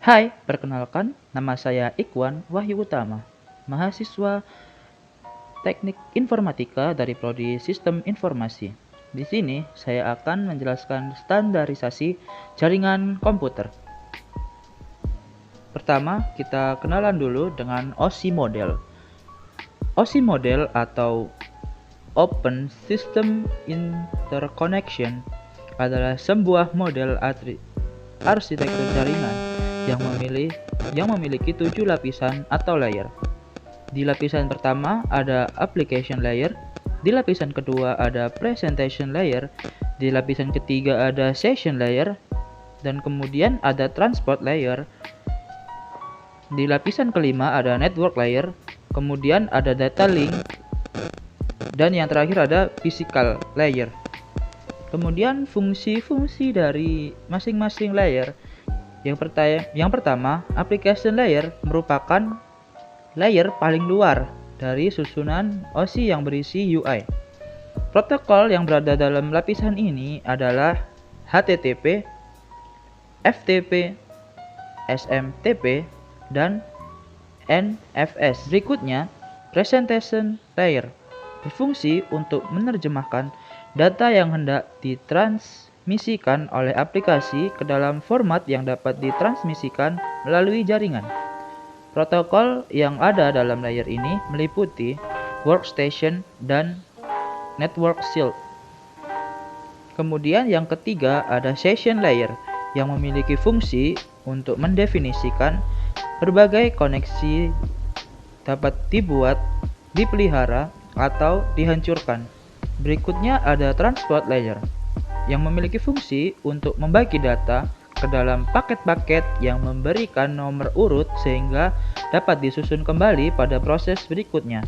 Hai, perkenalkan, nama saya Ikhwan Wahyu Utama, mahasiswa Teknik Informatika dari Prodi Sistem Informasi. Di sini saya akan menjelaskan standarisasi jaringan komputer. Pertama, kita kenalan dulu dengan OSI model. OSI model atau Open System Interconnection adalah sebuah model arsitektur jaringan yang memiliki 7 lapisan atau layer. Di lapisan pertama ada application layer, di lapisan kedua ada presentation layer, di lapisan ketiga ada session layer, dan kemudian ada transport layer. Di lapisan kelima ada network layer, kemudian ada data link, dan yang terakhir ada physical layer. Kemudian fungsi-fungsi dari masing-masing layer. Yang pertama, application layer merupakan layer paling luar dari susunan OSI yang berisi UI. Protokol yang berada dalam lapisan ini adalah HTTP, FTP, SMTP, dan NFS. Berikutnya, presentation layer berfungsi untuk menerjemahkan data yang hendak ditransmisikan oleh aplikasi ke dalam format yang dapat ditransmisikan melalui jaringan. Protokol yang ada dalam layer ini meliputi workstation dan network shield. Kemudian yang ketiga ada session layer yang memiliki fungsi untuk mendefinisikan berbagai koneksi dapat dibuat, dipelihara, atau dihancurkan. Berikutnya ada transport layer yang memiliki fungsi untuk membagi data ke dalam paket-paket yang memberikan nomor urut sehingga dapat disusun kembali pada proses berikutnya.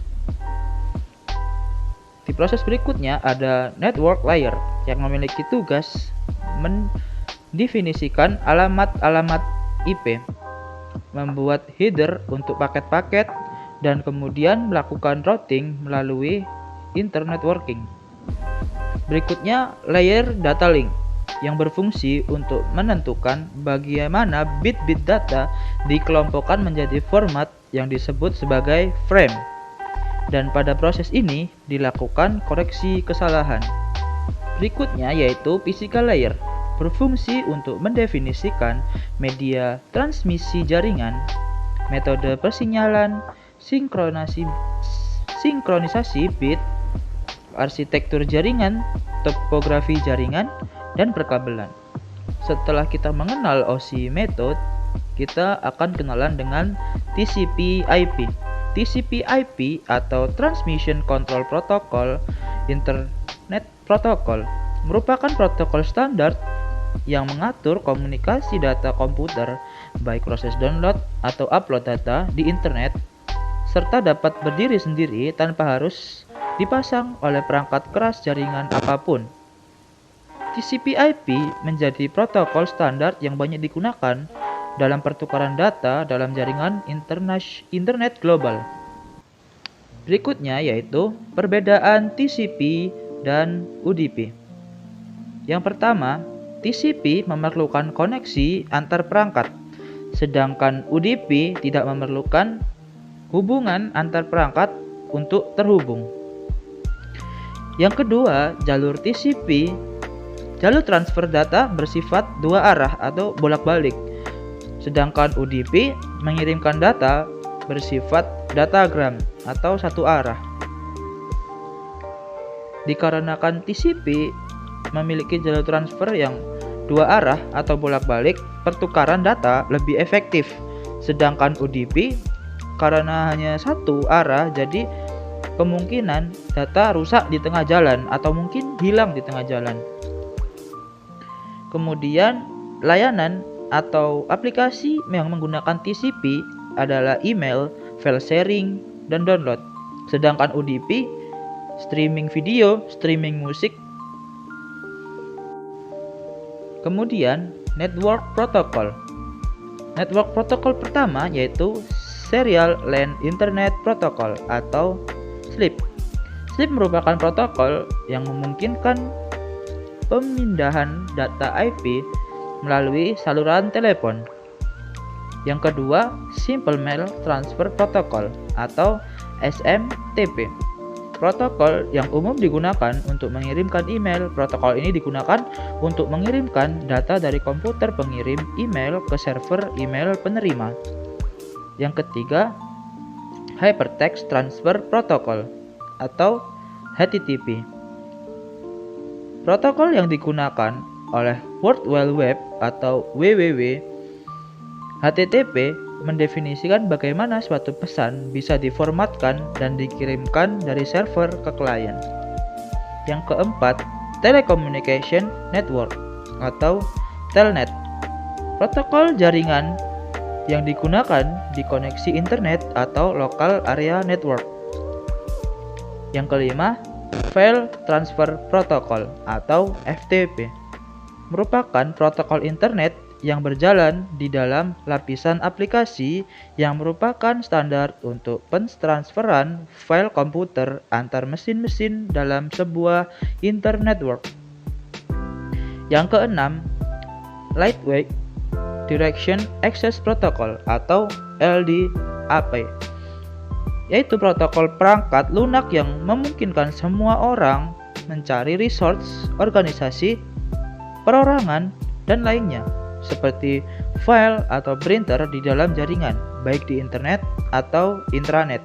Di proses berikutnya ada network layer yang memiliki tugas mendefinisikan alamat-alamat IP, membuat header untuk paket-paket, dan kemudian melakukan routing melalui internetworking. Berikutnya layer data link yang berfungsi untuk menentukan bagaimana bit-bit data dikelompokkan menjadi format yang disebut sebagai frame, dan pada proses ini dilakukan koreksi kesalahan. Berikutnya yaitu physical layer, berfungsi untuk mendefinisikan media transmisi jaringan, metode persinyalan, sinkronisasi bit, arsitektur jaringan, topografi jaringan, dan perkabelan. Setelah kita mengenal OSI method, kita akan kenalan dengan TCP/IP. TCP/IP atau Transmission Control Protocol Internet Protocol merupakan protokol standar yang mengatur komunikasi data komputer, baik proses download atau upload data di internet, serta dapat berdiri sendiri tanpa harus dipasang oleh perangkat keras jaringan apapun. TCP/IP menjadi protokol standar yang banyak digunakan dalam pertukaran data dalam jaringan internet global. Berikutnya yaitu perbedaan TCP dan UDP. Yang pertama, TCP memerlukan koneksi antar perangkat, sedangkan UDP tidak memerlukan hubungan antar perangkat untuk terhubung. Yang kedua, jalur TCP, jalur transfer data bersifat dua arah atau bolak-balik, sedangkan UDP mengirimkan data bersifat datagram atau satu arah. Dikarenakan TCP memiliki jalur transfer yang dua arah atau bolak-balik, pertukaran data lebih efektif, sedangkan UDP karena hanya satu arah, jadi kemungkinan data rusak di tengah jalan atau mungkin hilang di tengah jalan. Kemudian layanan atau aplikasi yang menggunakan TCP adalah email, file sharing, dan download. Sedangkan UDP streaming video, streaming musik. Kemudian network protocol. Network protocol pertama yaitu Serial LAN Internet Protocol atau SLIP. SLIP merupakan protokol yang memungkinkan pemindahan data IP melalui saluran telepon. Yang kedua, Simple Mail Transfer Protocol atau SMTP. Protokol yang umum digunakan untuk mengirimkan email. Protokol ini digunakan untuk mengirimkan data dari komputer pengirim email ke server email penerima. Yang ketiga, Hypertext Transfer Protocol atau HTTP. Protokol yang digunakan oleh World Wide Web atau WWW. HTTP mendefinisikan bagaimana suatu pesan bisa diformatkan dan dikirimkan dari server ke klien. Yang keempat, Telecommunication Network atau Telnet. Protokol jaringan yang digunakan di koneksi internet atau Local Area Network. Yang kelima, File Transfer Protocol atau FTP. Merupakan protokol internet yang berjalan di dalam lapisan aplikasi yang merupakan standar untuk pentransferan file komputer antar mesin-mesin dalam sebuah internetwork. Yang keenam, Lightweight Direction Access Protocol atau LDAP, yaitu protokol perangkat lunak yang memungkinkan semua orang mencari resource, organisasi, perorangan, dan lainnya, seperti file atau printer di dalam jaringan, baik di internet atau intranet.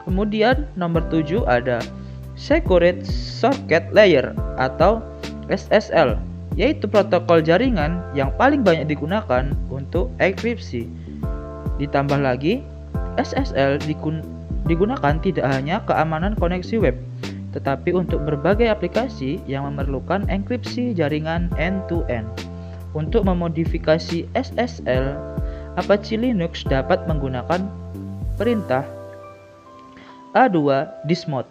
Kemudian nomor 7 ada Security Socket Layer atau SSL, yaitu protokol jaringan yang paling banyak digunakan untuk enkripsi. Ditambah lagi, SSL digunakan tidak hanya keamanan koneksi web, tetapi untuk berbagai aplikasi yang memerlukan enkripsi jaringan end-to-end. Untuk memodifikasi SSL, Apache Linux dapat menggunakan perintah A2 dismod.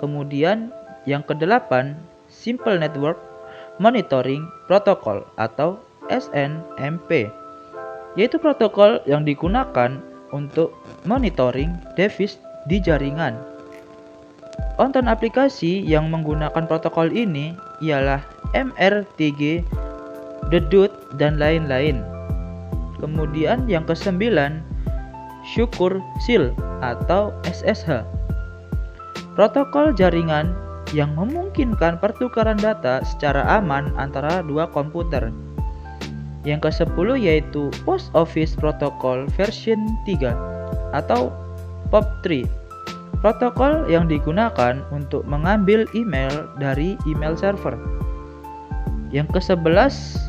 Kemudian yang kedelapan, Simple Network Monitoring Protocol atau SNMP, yaitu protokol yang digunakan untuk monitoring device di jaringan. Konten aplikasi yang menggunakan protokol ini ialah MRTG, Dedut, dan lain-lain. Kemudian yang kesembilan, Secure Seal atau SSH. Protokol jaringan yang memungkinkan pertukaran data secara aman antara dua komputer. Yang ke-10 yaitu Post Office Protocol version 3 atau POP3. Protokol yang digunakan untuk mengambil email dari email server. Yang ke-11,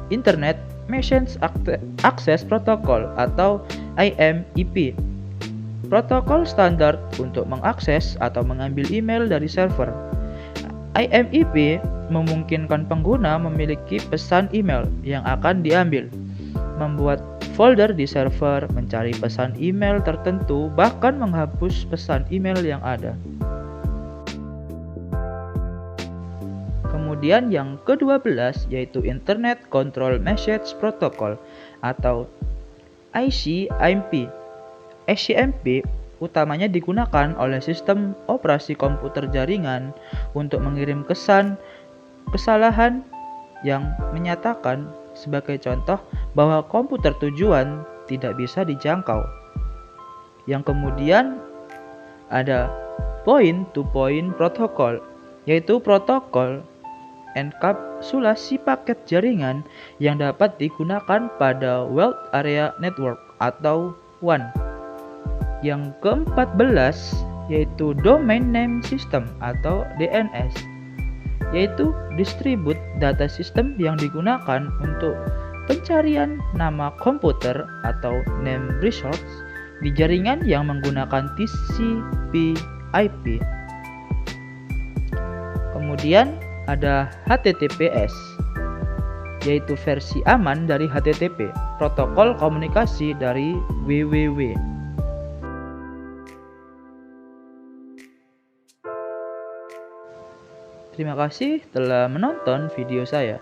Internet Message Access Protocol atau IMEP. Protokol standar untuk mengakses atau mengambil email dari server. IMEP memungkinkan pengguna memiliki pesan email yang akan diambil, membuat folder di server, mencari pesan email tertentu, bahkan menghapus pesan email yang ada. Kemudian yang ke-12 yaitu Internet Control Message Protocol atau ICMP. ICMP utamanya digunakan oleh sistem operasi komputer jaringan untuk mengirim kesalahan yang menyatakan sebagai contoh bahwa komputer tujuan tidak bisa dijangkau. Yang kemudian ada Point-to-Point Protocol, yaitu protokol enkapsulasi paket jaringan yang dapat digunakan pada Wide Area Network atau WAN. Yang ke-14 yaitu Domain Name System atau DNS, yaitu Distribute Data System yang digunakan untuk pencarian nama komputer atau name resource di jaringan yang menggunakan TCP/IP. Kemudian ada HTTPS, yaitu versi aman dari HTTP, protokol komunikasi dari WWW. Terima kasih telah menonton video saya.